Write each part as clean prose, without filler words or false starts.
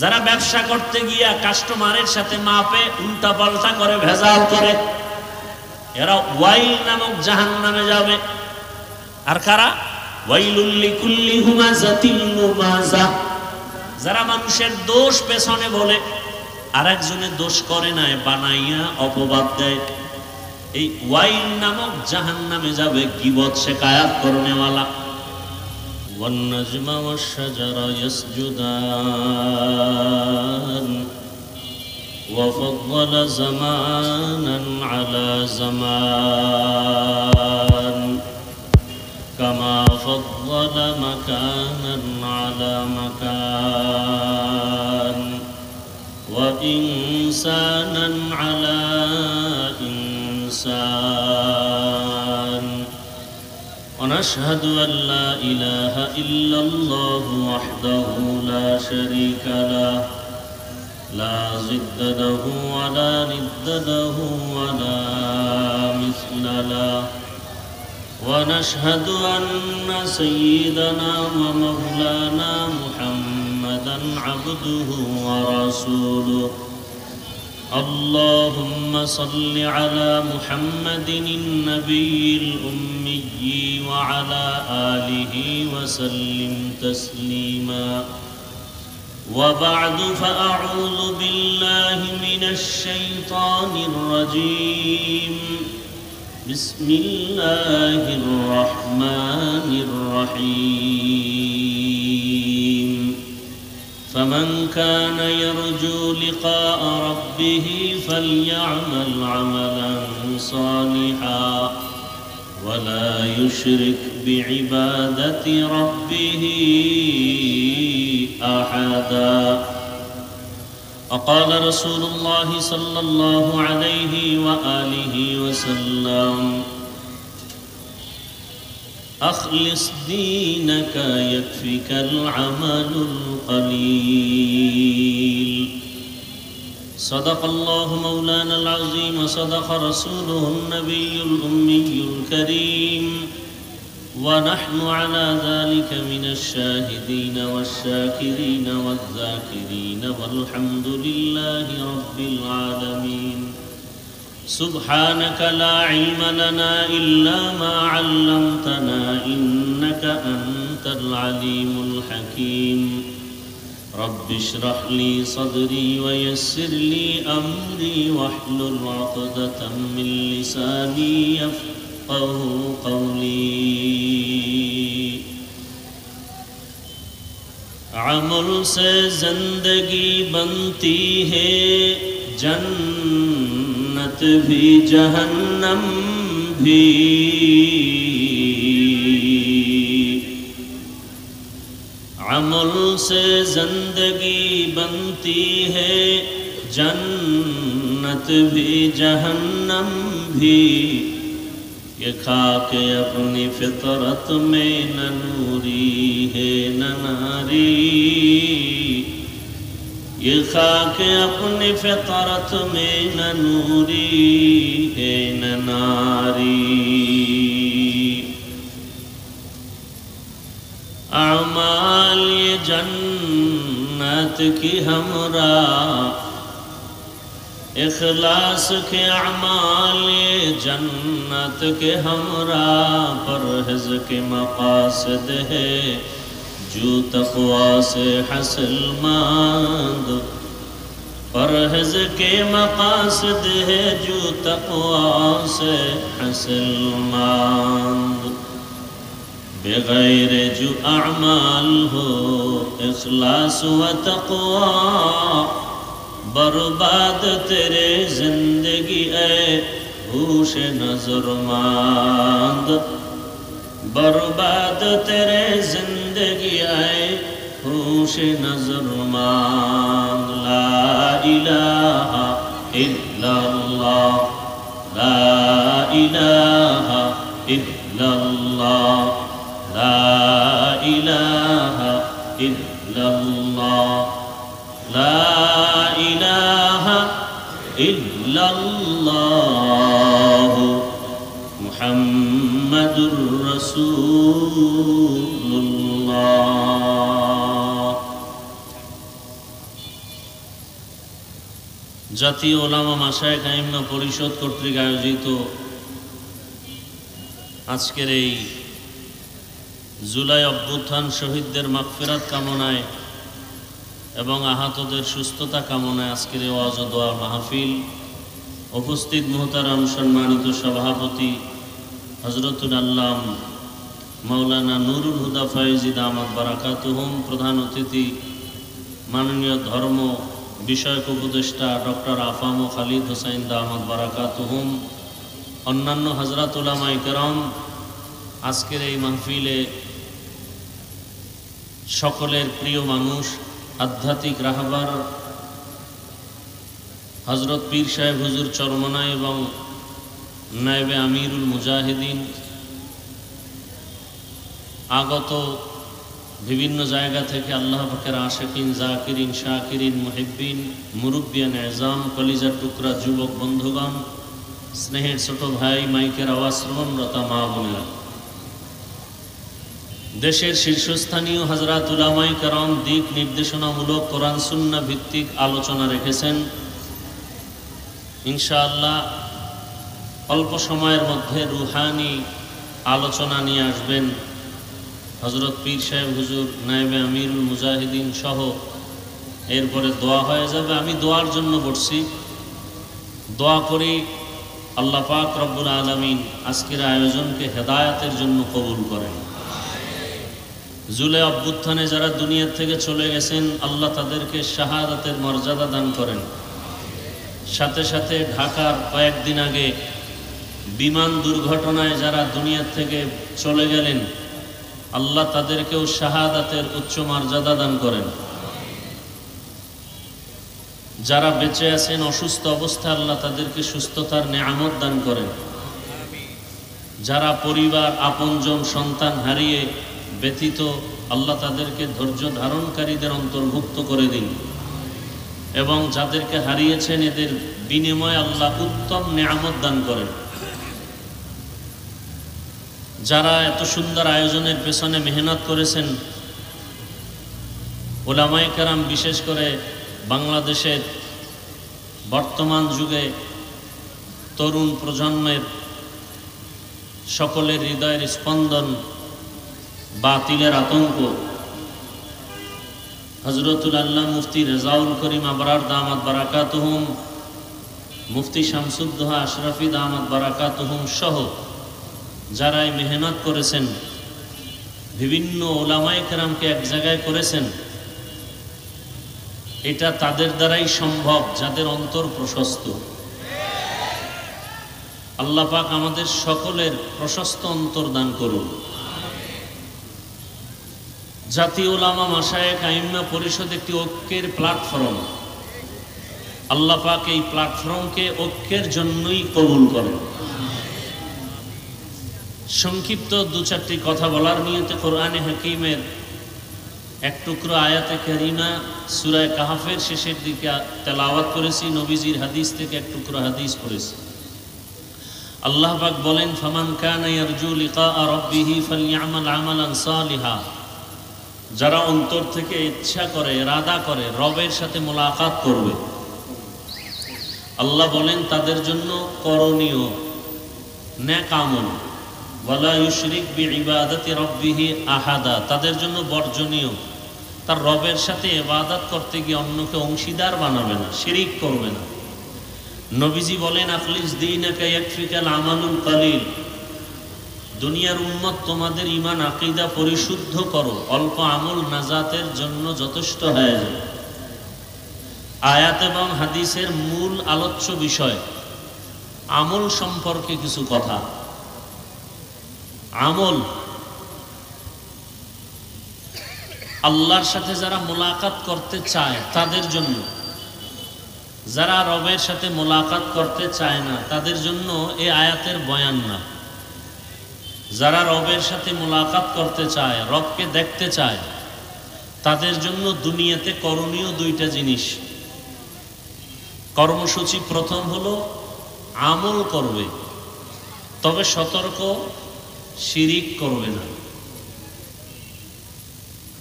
যারা ব্যবসা করতে গিয়া কাস্টমারের সাথে মাপে উল্টা পাল্টা করে, ভেজাল করে, এরা ওয়াইল নামক জাহান্নামে যাবে। আর কারা? ওয়াইলুল লিকুল্লি হুমাযাতিল লুমাযা, যারা মানুষের দোষ পেছনে বলে, আরেকজনের দোষ করে নাই বানাইয়া অপবাদ দেয়, এই ওয়াইল নামক জাহান্নামে যাবে গীবত শিকায়াত করনেওয়ালা। ওয়ান নাজমা ওয়াশ শাজারা ইয়াসজুদান ওয়া ফাদ্দালা জামানান আলা জামান কামা ফাদ্দালা মাকানান আলা মাকান ওয়া ইনসানান আলা ইনসান। ونشهد أن لا إله إلا الله وحده لا شريك له لا ضد له ولا ند له ولا مثل له ونشهد أن سيدنا ومولانا محمدا عبده ورسوله اللهم صل على محمد النبي الأمي وعلى آله وسلم تسليما وبعد فأعوذ بالله من الشيطان الرجيم بسم الله الرحمن الرحيم فمن كان يرجو لقاء ربه فليعمل عملا صالحا ولا يشرك بعبادة ربه أحدا وقال رسول الله صلى الله عليه وآله وسلم أخلص دينك يكفك العمل القليل صدق الله مولانا العظيم وصدق رسوله النبي الأمي الكريم ونحن على ذلك من الشاهدين والشاكرين والذاكرين والحمد لله رب العالمين سبحانك لا علم لنا إلا ما علمتنا إنك أنت العليم الحكيم رب اشرح لي صدري ويسر لي أمري واحلل عقدة من لساني يفقه قولي عمل سے زندگی بنتی ہے جنت بھی جہنم بھی عمل سے زندگی بنتی ہے جنت بھی جہنم بھی یہ خاک اپنی فطرت میں نہ نوری ہے نہ ناری یہ خاک اپنی فطرت میں نہ نوری ہے نہ ناری اعمال یہ جنت کی ہمراہ اخلاص کے اعمال یہ جنت کے ہمراہ پرہیز کے مقاصد ہے جو تقوی سے حاصل ماند پرہیز کے مقاصد ہے جو تقوی سے حاصل ماند بغیر جو اعمال ہو اخلاص و تقوی برباد تیرے زندگی اے ہوش نظر ماند برباد تیرے زندگی اے ہوش نظر ماند لا الہ الا اللہ لا الہ الا اللہ لا الہ الا اللہ لا الہ الا اللہ محمد رسول اللہ জাতীয় ওলামা মাশায়েখ আইম্মা পরিষদ কর্তৃক আয়োজিত আজকের এই জুলাই অভ্যুত্থান শহীদদের মাগফিরাত কামনায় এবং আহতদের সুস্থতা কামনায় আজকের এই ওয়াজ ও দোয়া মাহফিল, উপস্থিত মুহতারাম সম্মানিত সভাপতি হযরতুল আল্লাম মাওলানা নুরুল হুদা ফায়েজি দামাত বারাকাতুহুম, প্রধান অতিথি মাননীয় ধর্ম বিষয়ক উপদেষ্টা ডক্টর আফাম ও খালিদ হোসাইন দামাত বারাকাতুহুম, অন্যান্য হযরত উলামায়ে কেরাম, আজকের এই মাহফিলে সকলের প্রিয় মানুষ আধ্যাত্মিক রাহবার হযরত পীর সাহেব হুজুর চরমনাই এবং নায়েবে আমিরুল মুজাহিদিন, আগত বিভিন্ন জায়গা থেকে আল্লাহ পাকের আশিকিন, জাকিরিন, শাকিরিন, মুহিব্বিন, মুরব্বিয়ান এজাম, কলিজার টুকরা যুবক বন্ধুগণ, স্নেহের ছোট ভাই, মাইকের আওয়াজ শ্রবণরতা মা বোনেরা, দেশের শীর্ষস্থানীয় হযরত উলামায়ে কেরাম দিক নির্দেশনামূলক কোরআন সুন্নাহ ভিত্তিক আলোচনা রেখেছেন। ইনশাআল্লাহ অল্প সময়ের মধ্যে রুহানি আলোচনা নিয়ে আসবেন হযরত পীর সাহেব হুজুর, নায়েবে আমিরুল মুজাহিদিন সহ। এরপরে দোয়া হয়ে যাবে। আমি দোয়ার জন্য বসছি, দোয়া করি আল্লাহ পাক রব্বুল আলামিন আজকের আয়োজনকে হেদায়েতের জন্য কবুল করেন। জুলাই অভ্যুত্থানে যারা দুনিয়া থেকে চলে গেছেন, আল্লাহ তাদেরকে শাহাদাতের মর্যাদা দান করেন। সাথে সাথে ঢাকার কয়েকদিন আগে বিমান দুর্ঘটনায় যারা দুনিয়া থেকে চলে গেলেন, আল্লাহ তাদেরকেও শাহাদাতের উচ্চ মর্যাদা দান করেন। যারা বেঁচে আছেন অসুস্থ অবস্থায়, আল্লাহ তাদেরকে সুস্থতার নেয়ামত দান করেন। যারা পরিবার, আপনজন, সন্তান হারিয়ে ব্যথিত, আল্লাহ তাদেরকে ধৈর্য ধারণকারীদের অন্তর্ভুক্ত করে দিন এবং যাদেরকে হারিয়েছেন এদের বিনিময়ে আল্লাহ উত্তম নেয়ামত দান করেন। যারা এত সুন্দর আয়োজনের পেছনে মেহনত করেছেন, উলামায়ে কেরাম, বিশেষ করে বাংলাদেশের বর্তমান যুগে তরুণ প্রজন্মের সকলের হৃদয়ের স্পন্দন, বাতিলের আতঙ্ক, হযরতুল আল্লাহ মুফতি রেজাউল করিম আবরার দামাত বারাকাতুহুম, মুফতি শামসুদ্দোহা আশরাফি দামাত বারাকাতুহুম সহ যারা এই মেহনত করেছেন, বিভিন্ন উলামায়ে কেরামকে এক জায়গায় করেছেন, এটা তাদের দ্বারাই সম্ভব যাদের অন্তর প্রশস্ত। আল্লাহ পাক আমাদের সকলের প্রশস্ত অন্তর দান করুন। জাতীয় উলামা মাশায়েখ আইম্মা পরিষদ একটি ঐক্যের প্ল্যাটফর্ম। আল্লাহ পাক এই প্ল্যাটফর্মকে ঐক্যের জন্যই কবুল করেন। সংক্ষিপ্ত দু চারটি কথা বলার নিয়তে কোরআনে হাকিমের এক টুকরো আয়াতে কারিমা সূরা কাহফের শেষের দিকে তেলাওয়াত করেছি, নবীজির হাদিস থেকে এক টুকরো হাদিস পড়েছি। আল্লাহ পাক বলেন, ফামান কানা ইয়ারজু লিকা রাব্বিহি ফালইআমাল আমালান সালিহা, যারা অন্তর থেকে ইচ্ছা করে, ইরাদা করে রবের সাথে মোলাকাত করবে, আল্লাহ বলেন তাদের জন্য করণীয় নেক আমল, ওয়ালা ইউশরিক বিইবাদাতি রাব্বিহি আহাদা, তাদের জন্য বর্জনীয় তার রবের সাথে ইবাদত করতে গিয়ে অন্যকে অংশীদার বানাবে না, শিরিক করবে না। নবীজি বলেন, আখলিস দীনাকা ইয়াকফিকাল আমালুল কালিল, দুনিয়ার উম্মত তোমাদের ঈমান আকীদা পরিশুদ্ধ করো, অল্প আমল নাজাতের জন্য যথেষ্ট হয়ে যায়। আয়াত এবং হাদিসের মূল আলোচ্য বিষয় আমল সম্পর্কে কিছু কথা। আমল, আল্লাহর সাথে যারা মোলাকাত করতে চায় তাদের জন্য, যারা রবের সাথে মোলাকাত করতে চায় না তাদের জন্য এই আয়াতের বয়ান না। যারা রবের সাথে মোলাকাত করতে চায়, রবকে দেখতে চায়, তাদের জন্য দুনিয়াতে করণীয় দুইটা জিনিস। কর্মসূচি প্রথম হলো আমল করবে, তবে সতর্ক, শিরিক করবে না।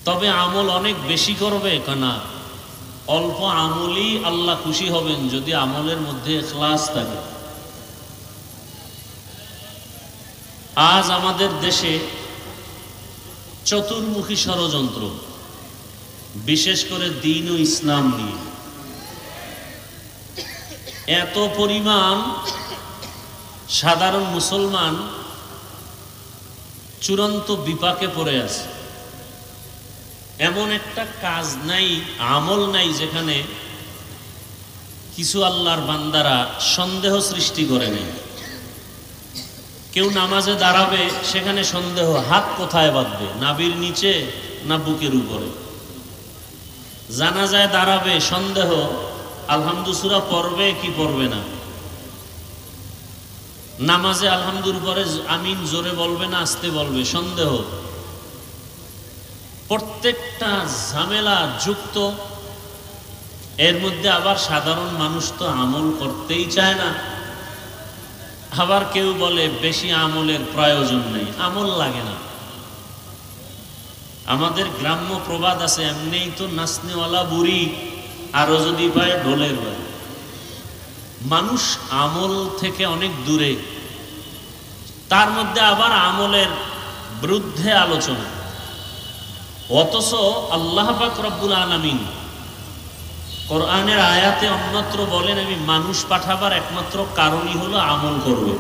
তবে আমল অনেক বেশি করবে না, অল্প আমলই আল্লাহ খুশি হবেন যদি আমলের মধ্যে ইখলাস থাকে। আজ আমাদের দেশে চতুর্মুখী ষড়যন্ত্র, বিশেষ করে দ্বীন ও ইসলাম নিয়ে এত পরিমাণ সাধারণ মুসলমান চূড়ান্ত বিপাকে পড়ে আছে। এমন একটা কাজ নাই, আমল নাই যেখানে কিছু আল্লাহর বান্দারা সন্দেহ সৃষ্টি করে নেই। কেউ নামাজে দাঁড়াবে, সেখানে সন্দেহ, হাত কোথায় বাঁধবে, নাভির নিচে না বুকের উপরে। জানাজায় দাঁড়াবে, সন্দেহ, আলহামদু সূরা পড়বে কি পড়বে না। নামাজে আলহামদুর পরে আমিন জোরে বলবে না আস্তে বলবে, সন্দেহ। প্রত্যেকটা ঝামেলা যুক্ত। এর মধ্যে আবার সাধারণ মানুষ তো আমল করতেই চায় না। আবার কেউ বলে বেশি আমলের প্রয়োজন নেই, আমল লাগে না। আমাদের গ্রাম্য প্রবাদ আছে, এমনিই তো নাচনেওয়ালা বুড়ি, আরো যদি পায় ঢোলের বাড়ি। মানুষ আমল থেকে অনেক দূরে, তার মধ্যে আবার আমলের বিরুদ্ধে আলোচনা। অথচ আল্লাহ পাক রব্বুল আলামিন কোরআনের আয়াতে অন্যত্র বলেন, আমি মানুষ পাঠাবার একমাত্র কারণই হলো আমল করবে।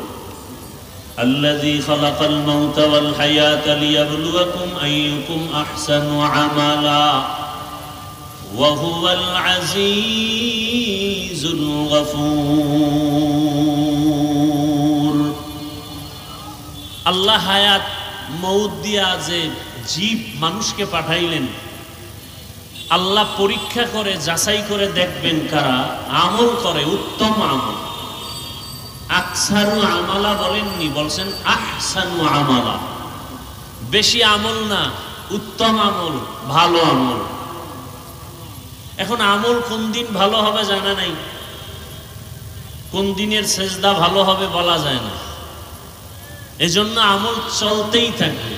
আল্লাযী খালাকাল মাউতা ওয়াল হায়াতা লিয়াবলুয়াকুম আইয়ুকুম আহসানু আমালা ওয়া হুয়াল আজিজুল গফুর। আল্লাহ হায়াত মউত দিয়া যে জীব মানুষকে পাঠাইলেন, আল্লাহ পরীক্ষা করে যাচাই করে দেখবেন কারা আমল করে, উত্তম আমল। আকসারু আমালা বলেননি, বলছেন আহসানু আমালা। বেশি আমল না, উত্তম আমল, ভালো আমল। এখন আমল কোন দিন ভালো হবে জানা নাই, কোন দিনের সেজদা ভালো হবে বলা যায় না। এজন্য আমল চলতেই থাকবে।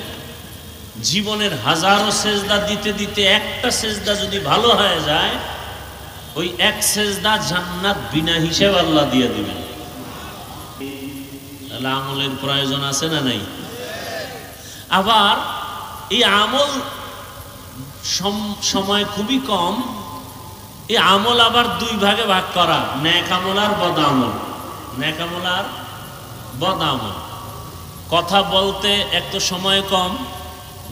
জীবনের হাজারো সেজদা দিতে দিতে একটা সেজদা যদি ভালো হয়ে যায়, ওই এক সেজদা জান্নাত বিনা হিসেব আল্লাহ দিয়ে দিবেন। তাহলে আমলের প্রয়োজন আছে না নাই? আবার এই আমল সময় খুবই কম। এই আমল আবার দুই ভাগে ভাগ করা, নেক আমল আর বদ আমল। নেক আমল আর বদ আমল। কথা বলতে এক তো সময় কম,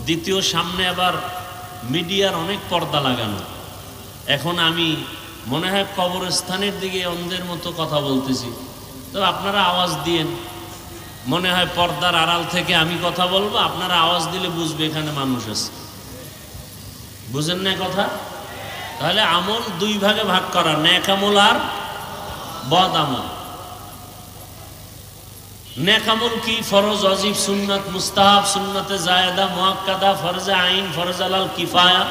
দ্বিতীয় সামনে আবার মিডিয়ার অনেক পর্দা লাগানো। এখন আমি মনে হয় কবরস্থানের দিকে অন্ধের মতো কথা বলতেছি, তো আপনারা আওয়াজ দিয়েন। মনে হয় পর্দার আড়াল থেকে আমি কথা বলবো, আপনারা আওয়াজ দিলে বুঝবে এখানে মানুষ আছে। বুঝেন না কথা? তাহলে আমল দুই ভাগে ভাগ করা, নেক আমল আর বদ আমল। নেক আমল কি? ফরজ, ওয়াজিব, সুন্নাত, মুস্তাহাব, সুন্নতে জায়েদা, মুআক্কাদা, ফরজে আইন, ফরজ আলাল কিফায়া।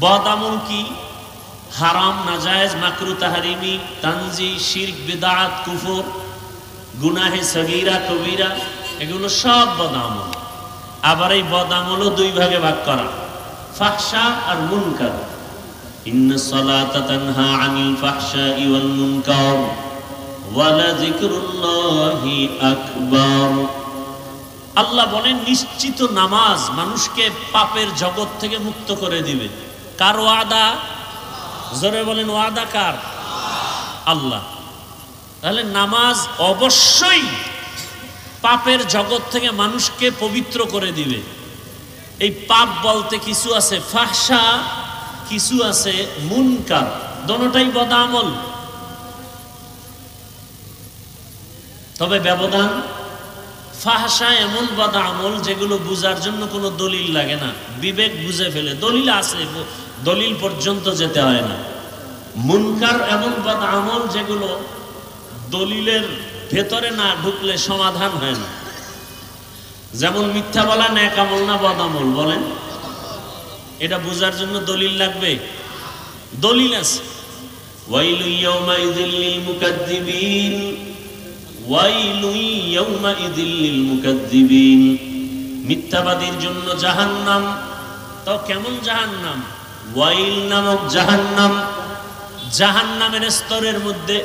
বদ আমল কি? হারাম, নাজায়েজ, মাকরু, তাহরিমি, তানজি, শিরক, বিদআত, কুফর, গুনাহে সগীরা, কবিরা, এগুলো সব বদ আমল। আবার এই বদ আমলও দুই ভাগে ভাগ করা, ফাহশা আর মুনকার। ইন্নাস সালাতা তানহা আনিল ফাহশাই ওয়াল মুনকার ওয়ালাযিকরুল্লাহি আকবার। আল্লাহ বলেন নিশ্চিত নামাজ মানুষকে পাপের জগৎ থেকে মুক্ত করে দিবে। কার ওয়াদা? জোরে বলেন, ওয়াদা কার? আল্লাহ। তাহলে নামাজ অবশ্যই পাপের জগৎ থেকে মানুষকে পবিত্র করে দিবে। এই পাপ বলতে কিছু আছে ফাহশা, কিছু আছে মুনকার, দোনোটাই বদ আমল। তবে ব্যবধান, ফাহশা এমন বদ আমল যেগুলো বুঝার জন্য কোনো দলিল লাগে না, বিবেক বুঝে ফেলে। দলিল আছে, দলিল পর্যন্ত যেতে হয় না। মুনকার এমন বদ আমল যেগুলো দলিলের ভেতরে না ঢুকলে সমাধান হয় না। যেমন মিথ্যা বলা নেক আমল না বদ আমল? বলেন। এটা বুঝার জন্য দলিল লাগবে? দলিল আছে। ওয়াইলু ইয়াউমাইযিল লিল মুকাজ্জিবিন, ওয়াইলু ইয়াউমাইযিল লিল মুকাজ্জিবিন। মিথ্যাবাদীর জন্য জাহান্নাম। তো কেমন জাহান্নাম? ওয়াইল নামক জাহান্নাম। জাহান্নামের স্তরের মধ্যে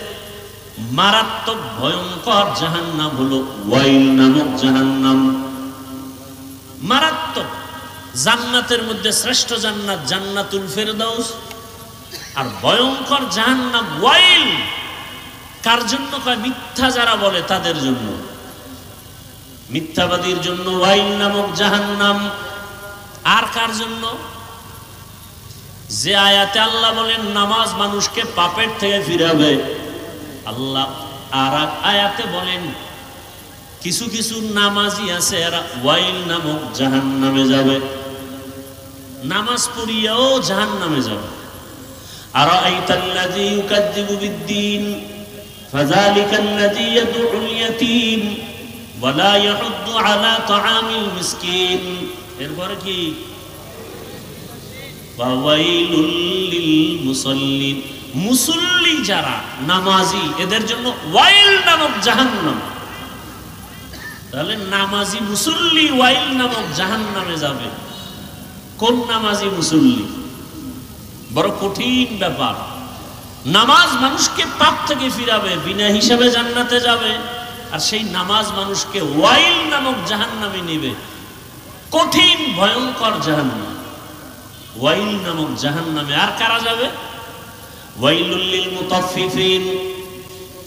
মারাত্মক ভয়ঙ্কর জাহান্নাম হলো ওয়াইল নামক জাহান্নাম। মারাত্মক। জান্নাতের মধ্যে শ্রেষ্ঠ জান্নাত জান্নাতুল ফেরদাউস, আর ভয়ঙ্কর জাহান্নাম ওয়াইল। কার জন্য? কয় মিথ্যা যারা বলে তাদের জন্য, মিথ্যাবাদীর জন্য ওয়াইল নামক জাহান্নাম। আর কার জন্য? যে আয়াতে আল্লাহ বলেন নামাজ মানুষকে পাপের থেকে ফিরাবে, আল্লাহ আর এক আয়াতে বলেন কিছু কিছু নামাজি আছে এরা ওয়াইল নামক জাহান্নামে যাবে, নামাজ পড়িয়াও জাহান্নামে যাবে। আরাআইতাল্লাযী ইউকাযযিবু বিদ্দীন ফাযালিকাল্লাযী ইয়াদউল ইয়াতীম ওয়া লা ইয়াহুদ্দু আলা তাআমিল মিসকিন। এরপরে কি? ওয়াইলুল লিল মুসাল্লিন। মুসল্লি যারা নামাজি এদের জন্য ওয়াইল নামক জাহান্নাম। তাহলে নামাজি মুসল্লি ওয়াইল নামক জাহান্নামে যাবে। কোন নামাজি মুসল্লি? বড় কঠিন ব্যাপার। নামাজ মানুষকে পাপ থেকে ফিরাবে, বিনা হিসাবে জান্নাতে যাবে, আর সেই নামাজ মানুষকে ওয়াইল নামক জাহান্নামে নেবে। কঠিন ভয়ঙ্কর জাহান্নাম, ওয়াইল নামক জাহান্নামে। আর কারা যাবে? ওয়াইলুল লিল মুতাফফিফিন।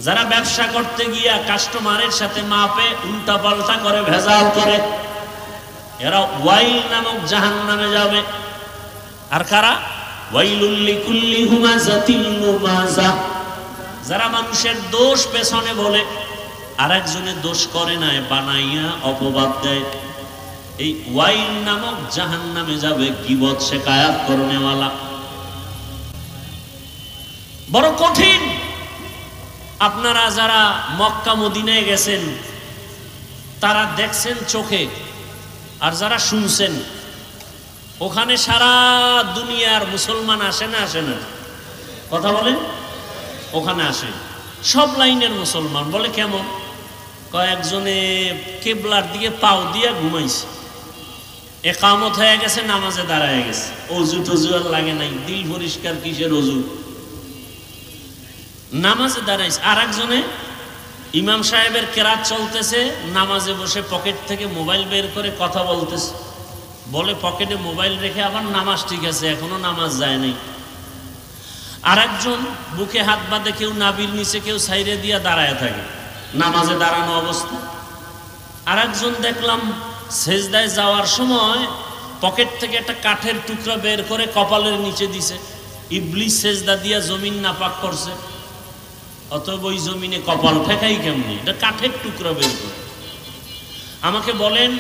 যারা ব্যবসা করতে গিয়া কাস্টমারের সাথে মাপে উল্টা পাল্টা করে, ভেজাল করে, এরা ওয়াইল নামক জাহান্নামে যাবে। আর কারা? ওয়াইলুল লিকুল্লি হুমাযাতিল লুমাযা। যারা মানুষের দোষ পেছনে বলে আর একজনের দোষ করে না, বানাইয়া অপবাদ দেয়, এই ওয়াইল নামক জাহান্নামে যাবে। গীবত শিকায়াত করনেওয়ালা। বড় কঠিন। আপনারা যারা মক্কা মদিনায় গেছেন তারা দেখছেন চোখে, আর যারা শুনছেন, ওখানে সারা দুনিয়ার মুসলমান আসে না? আসে না? কথা বলেন। ওখানে আসে সব লাইনের মুসলমান। বলে কেমন? কয়েকজনে কিবলার দিকে পাও দিয়া ঘুমাইছে, একামত হয়ে গেছে, নামাজে দাঁড়ায় গেছে, অজু টজু আর লাগে নাই, দিল পরিষ্কার, কিসের অজু, নামাজে দাঁড়াইছে। আর একজনে ইমাম সাহেবের কেরাত চলতেছে, নামাজে বসে পকেট থেকে মোবাইল বের করে কথা বলতেছে। বলে পকেটে মোবাইল রেখে আবার নামাজ ঠিক আছে, এখনো নামাজ যায় নাই। আর একজন বুকে হাত বাঁধে, কেউ নাবির নিচে, কেউ সাইরে দিয়া দাঁড়ায় থাকে, নামাজে দাঁড়ানো অবস্থা। আর একজন দেখলাম সেজদায় যাওয়ার সময় পকেট থেকে একটা কাঠের টুকরা বের করে কপালের নিচে দিছে। ইবলিস সেজদা দিয়া জমিন নাপাক করছে, অতএব ওই জমিনে কপাল ঠেকাই কেমনি? এটা কাঠের টুকরা বের করে। আমাকে বলেন,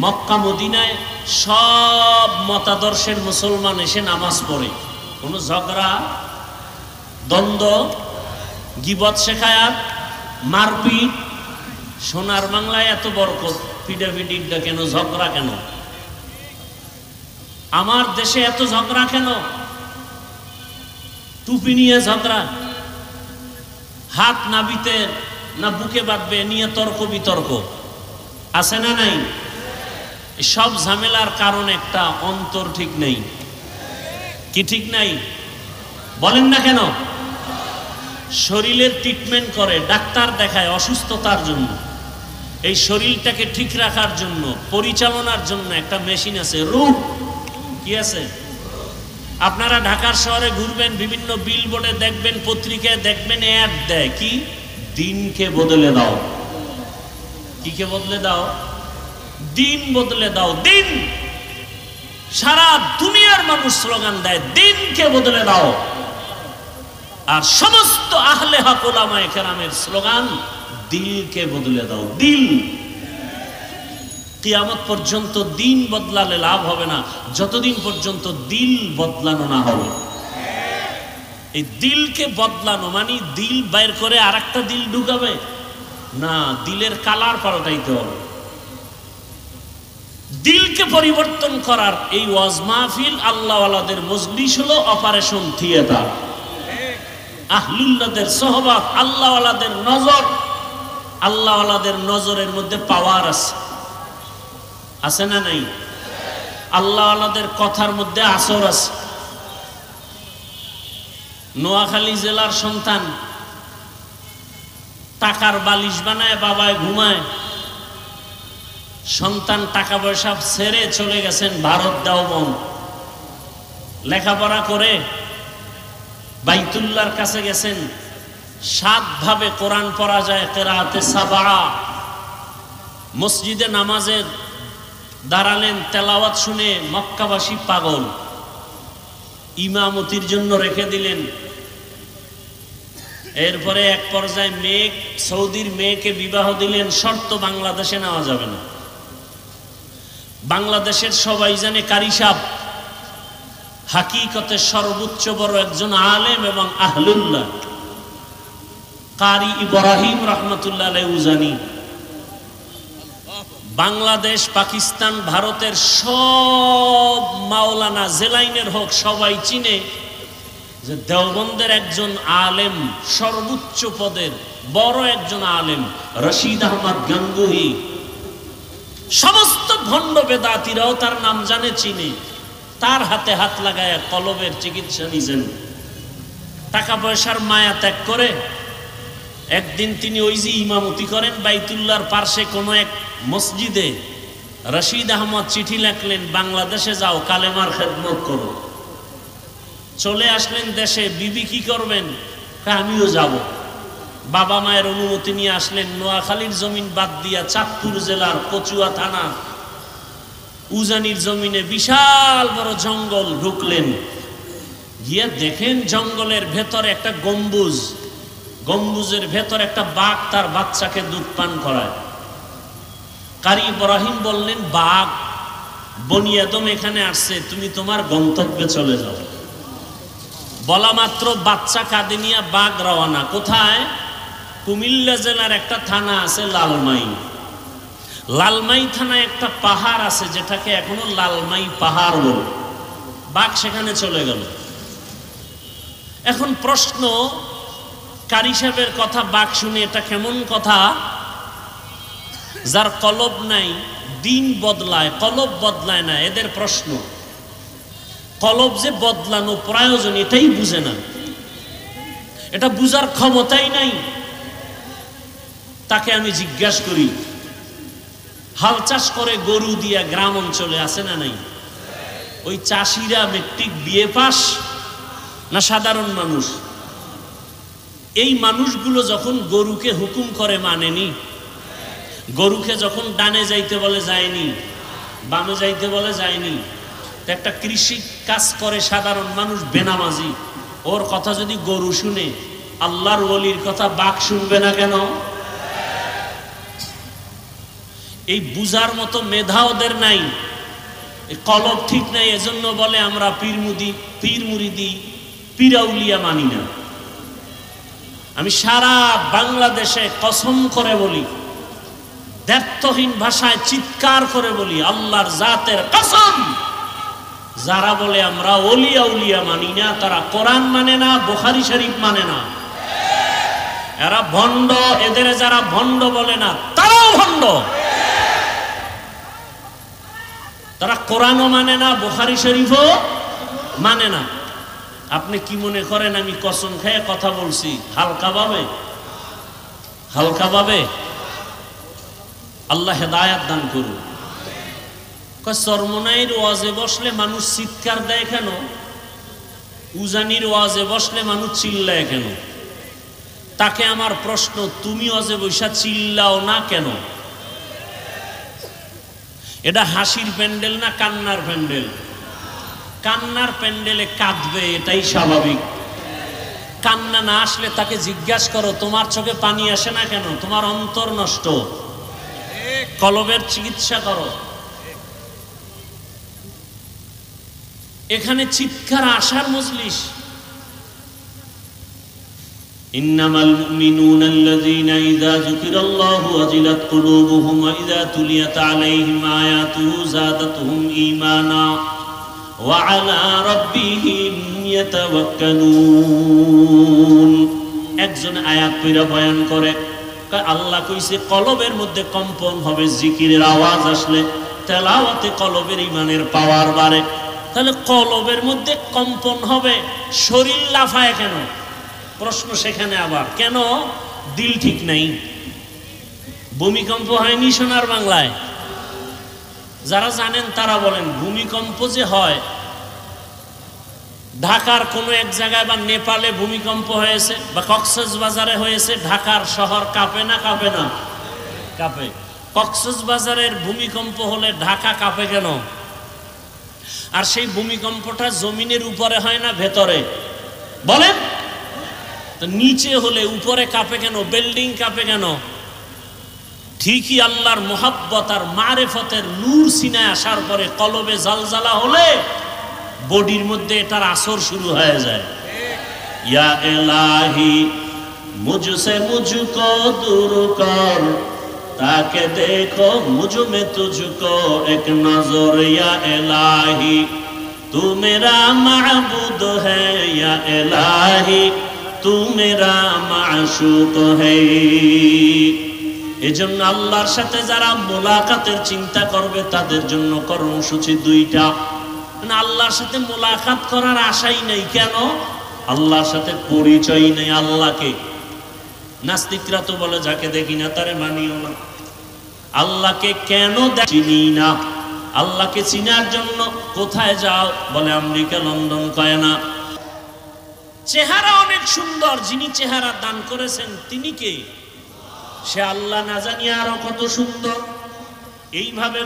মক্কা মদিনায় সব মতাদর্শের মুসলমান এসে নামাজ পড়ে, কোনো ঝগড়া, দ্বন্দ্ব, গীবত শেখায়াত, মারপিট। সোনার বাংলায় এত বরকত, পিটাপিটিটা কেন? ঝগড়া কেন? আমার দেশে এত ঝগড়া কেন? টুপি নিয়ে ঝগড়া, হাত নাবিতে না বুকে বাঁধবে নিয়ে তর্ক বিতর্ক, আছে না নাই? সব ঝামেলার কারণ একটা, অন্তর ঠিক নেই। কি ঠিক নাই? বলেন না কেন? শরীরের ট্রিটমেন্ট করে, ডাক্তার দেখায় অসুস্থতার জন্য। এই শরীরটাকে ঠিক রাখার জন্য, পরিচালনার জন্য একটা মেশিন আছে, রূহ। কি আছে? আপনারা ঢাকার শহরে ঘুরবেন, বিভিন্ন বিলবোর্ডে দেখবেন, পত্রিকায় দেখবেন, অ্যাড দেয় কি? দিনকে বদলে দাও। কিকে বদলে দাও? দিন বদলে দাও। দিন। সারা দুনিয়ার মানুষ স্লোগান দেয়, দিনকে বদলে দাও। আর সমস্ত আহলে হক উলামায়ে কেরামের স্লোগান, দিলকে বদলে দাও। দিল। কিয়ামত পর্যন্ত দিন বদলালে লাভ হবে না, যতদিন পর্যন্ত দিল বদলানো না হবে। এই দিলকে বদলানো মানে দিল বাইর করে আর একটা দিল ঢুকাবে না, দিলের কালার পাল্টাইতে হবে। দিলকে পরিবর্তন করার এই ওয়াজ মাহফিল, আল্লাহওয়ালাদের মজলিস হলো অপারেশন থিয়েটার। আহলুল্লাহদের সোহবত, আল্লাহওয়ালাদের নজর, আল্লাহওয়ালাদের নজরের মধ্যে পাওয়ার আছে, আছে না নাই? আল্লাহওয়ালাদের কথার মধ্যে আসর আছে। নোয়াখালী জেলার সন্তান, টাকার বালিশ বানায় বাবায় ঘুমায়। সন্তান টাকা পয়সা ছেড়ে চলে গেছেন ভারত দেওবন্দ, লেখাপড়া করে বাইতুল্লাহর কাছে গেছেন। 7 ভাবে কোরআন পড়া যায়, কেরাতে সাবা। মসজিদে নামাজে দাঁড়ালেন, তেলাওয়াত শুনে মক্কাবাসী পাগল, ইমামতির জন্য রেখে দিলেন। এরপরে এক পর্যায়ে মেয়ে, সৌদির মেয়েকে বিবাহ দিলেন, শর্ত বাংলাদেশে নেওয়া যাবে না। বাংলাদেশের সবাই জানে কারি সাহেব হাকিকতে সর্বোচ্চ বড় একজন আলেম এবং আহলুল্লাহ, কারি ইব্রাহিম রহমতুল্লাহ আলাইহি উজানি। বাংলাদেশ, পাকিস্তান, ভারতের সব মাওলানা জেলাইনের হোক সবাই চিনে যে দেওবন্দের একজন আলেম, সর্বোচ্চ পদের বড় একজন আলেম রশিদ আহমদ গাঙ্গুহি। সমস্ত ভণ্ড বেদাতিরাও তার নাম জানে, চিনে। তার হাতে হাত লাগায় কলবের চিকিৎসা নিছেন। টাকা পয়সার মায়া ত্যাগ করে একদিন তিনি ওই যে ইমামতি করেন বাইতুল্লাহর পার্শ্বে কোনো এক মসজিদে, রশিদ আহমদ চিঠি লেখলেন, বাংলাদেশে যাও, কালেমার খেদমত করো। চলে আসলেন দেশে। বিবি কি করবেন? আমিও যাব। বাবা মায়ের অনুমতি নিয়ে আসলেন। নোয়াখালীর জমিন বাদ দিয়া চাঁদপুর জেলার কচুয়া থানা উজানির জমিনে বিশাল বড় জঙ্গল ঢুকলেন। গিয়ে দেখেন জঙ্গলের ভেতরে একটা গম্বুজ, গম্বুজের ভেতর একটা বাঘ তার বাচ্চাকে দুধ পান করায়। কারি ইব্রাহিম বললেন, বাঘ, বনি আদম এখানে আসছে, তুমি তোমার গন্তব্যে চলে যাও। বলা মাত্র বাচ্চা কাঁধে নিয়ে বাঘ রওনা। কোথায়? কুমিল্লা জেলার একটা থানা আছে লালমাই। লালমাই থানায় একটা পাহাড় আছে যেটাকে এখনো লালমাই পাহাড় বলে। বাঘ সেখানে চলে গেল। এখন প্রশ্ন, কারি সাহেবের কথা বাঘ শুনে এটা কেমন কথা? যার কলব নাই, দিন বদলায়, কলব বদলায় না। এদের প্রশ্ন, কলব যে বদলানো প্রয়োজন এটাই বুঝে না, এটা বুঝার ক্ষমতাই নাই। তাকে আমি জিজ্ঞাসা করি, হাল চাষ করে গরু দিয়া গ্রাম অঞ্চলে আছে না নাই? ওই চাষিরা মেট্রিক বিএ পাস না সাধারণ মানুষ? এই মানুষগুলো যখন গরুকে হুকুম করে মানেনি, গরুকে যখন ডানে যাইতে বলে যায়নি, বামে যাইতে বলে যায়নি। একটা কৃষি কাজ করে সাধারণ মানুষ বেনামাজি, ওর কথা যদি গরু শুনে, আল্লাহর ওলির কথা বাঘ শুনবে না কেন? এই বুঝার মতো মেধা ওদের নাই, কলব ঠিক নাই। এজন্য বলে আমরা পীর মুরিদি পীরাউলিয়া মানি না। আমি সারা বাংলাদেশে কসম করে বলি, দ্ব্যর্থহীন ভাষায় চিৎকার করে বলি, আল্লাহর জাতের কসম, যারা বলে আমরা ওলিয়া উলিয়া মানি না, তারা কোরআন মানে না, বুখারী শরীফ মানে না। এরা ভণ্ড। এদের যারা ভণ্ড বলে না তারাও ভণ্ড। তারা কোরআনও মানে না, বুখারী শরীফও মানে না। আপনি কি মনে করেন আমি কসম খেয়ে কথা বলছি হালকা ভাবে? হালকা ভাবে? আল্লাহ হেদায়াত দান করুন। চরমনাইয়ের ওয়াজে বসলে মানুষ চিৎকার দেয় কেন? উজানির ওয়াজে বসলে মানুষ চিল্লায় কেন? তাকে আমার প্রশ্ন, তুমি ওয়াজে বৈশা চিল্লাও না কেন? এটা হাসির প্যান্ডেল না কান্নার প্যান্ডেল? কান্নার প্যান্ডেলে কাঁদবে, এটাই স্বাভাবিক। কান্না না আসলে তাকে জিজ্ঞাসা করো, তোমার চোখে পানি আসে না কেন? তোমার অন্তর নষ্ট, কলবের চিকিৎসা করো। এখানে চিৎকার আসার মজলিস। ইন্নামাল মুমিনুনা আল্লাযীনা ইযা যুকিরাল্লাহু ওয়াজিলাত কুলুবুহুম ওয়া ইযা তুলিয়াত আলাইহিম আয়াতুহু যাদাতুহুম ঈমানা ওয়া আলা রাব্বিহিম ইয়াতাওয়াক্কালুন। একজন আয়াত পড়া বয়ান করে, আল্লাহ কইছে কলবের মধ্যে কম্পন হবে জিকিরের আওয়াজ আসলে, তেলাওয়াতে কলবের ঈমানের পাওয়ার বাড়ে। তাহলে কলবের মধ্যে কম্পন হবে, শরীর লাফায় কেন? প্রশ্ন সেখানে আবার, কেন? দিল ঠিক নাই। ভূমিকম্প হয়নি সোনার বাংলায়? যারা জানেন তারা বলেন, ভূমিকম্প যে হয় ঢাকার কোনো এক জায়গায় বা নেপালে ভূমিকম্প হয়েছে বা কক্সবাজারে হয়েছে, ঢাকার শহর কাঁপে না কাঁপে না? কাঁপে। কক্সবাজারের ভূমিকম্প হলে ঢাকা কাঁপে কেন? আর সেই ভূমিকম্পটা জমিনের উপরে হয় না ভেতরে? বলেন তো, নিচে হলে উপরে কাঁপে কেন? বিল্ডিং কাঁপে কেন? ঠিকই আল্লাহর মুহাব্বত আর মারেফতের নূর সিনায় আসার পরে কলবে জালজালা হলে বডির মধ্যে এটার আসর শুরু হয়ে যায়। ইয়া ইলাহি মুঝসে মুঝকো দূর কর, তাকে দেখো মুঝ মে তুঝকো এক নজর, ইয়া ইলাহি তু মেরা মাবুদ হ্যায়, ইয়া ইলাহি তু মেরা মাশুক হ্যায়। এজন্য আল্লাহর সাথে যারা মোলাকাতের চিন্তা করবে তাদের জন্য কর্মসূচি দুইটা। আল্লাহর সাথে মোলাকাত করার আশাই নেই, কেন? আল্লাহর সাথে পরিচয় নেই। আল্লাহকে নাস্তিকরা তো বলে যাকে দেখি না তারে মানিও না। আল্লাহকে কেন চিনি না? আল্লাহকে চিনার জন্য কোথায় যাও? বলে আমেরিকা, লন্ডন, কয় না। চেহারা অনেক সুন্দর, যিনি চেহারা দান করেছেন তিনি কে? সে আল্লাহ, না জানি আরো কত সুন্দর। এইভাবে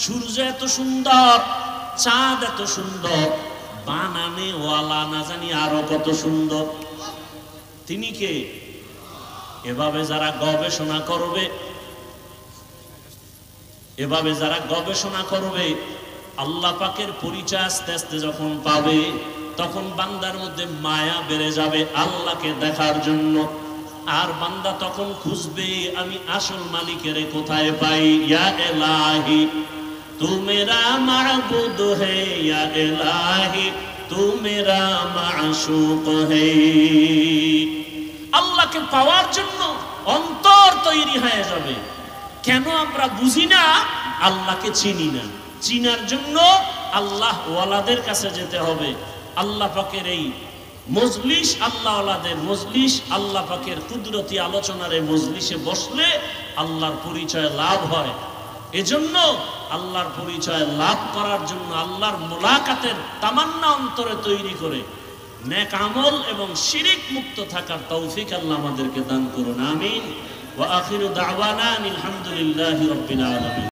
সূর্য এত সুন্দর, চাঁদ এত সুন্দর, বানানে ওয়ালা না জানি আরো কত সুন্দর। তিনি কে? এভাবে যারা গবেষণা করবে, এভাবে যারা গবেষণা করবে, আল্লাহ পাকের পরিচয় আস্তে আস্তে যখন পাবে, তখন বান্দার মধ্যে মায়া বেড়ে যাবে আল্লাহকে দেখার জন্য। আর বান্দা তখন খুঁজবে, আমি আসল মালিকের কোথায় পাই? ইয়া ইলাহি তু মেরা মাবুদ হে, ইয়া ইলাহি তু মেরা মাশুক হে। আল্লাহকে পাওয়ার জন্য অন্তর তৈরি হয়ে যাবে। কেন আমরা বুঝি না? আল্লাহকে চিনি না। চিনার জন্য আল্লাহ ওয়ালাদের কাছে যেতে হবে। আল্লাহ পাকের এই মজলিস, আল্লাহ ওয়ালাদের মজলিস, আল্লাহ পাকের কুদরতি আলোচনার এই মজলিসে বসলে আল্লাহর পরিচয় লাভ হয়। এজন্য আল্লাহর পরিচয় লাভ করার জন্য আল্লাহর মুলাকাতের তামান্না অন্তরে তৈরি করে নেক আমল এবং শিরিক মুক্ত থাকার তৌফিক আল্লাহ আমাদেরকে দান করুন। আমিন। ওয়া আখিরু দাওয়ানা আলহামদুলিল্লাহি রাব্বিল আলামিন।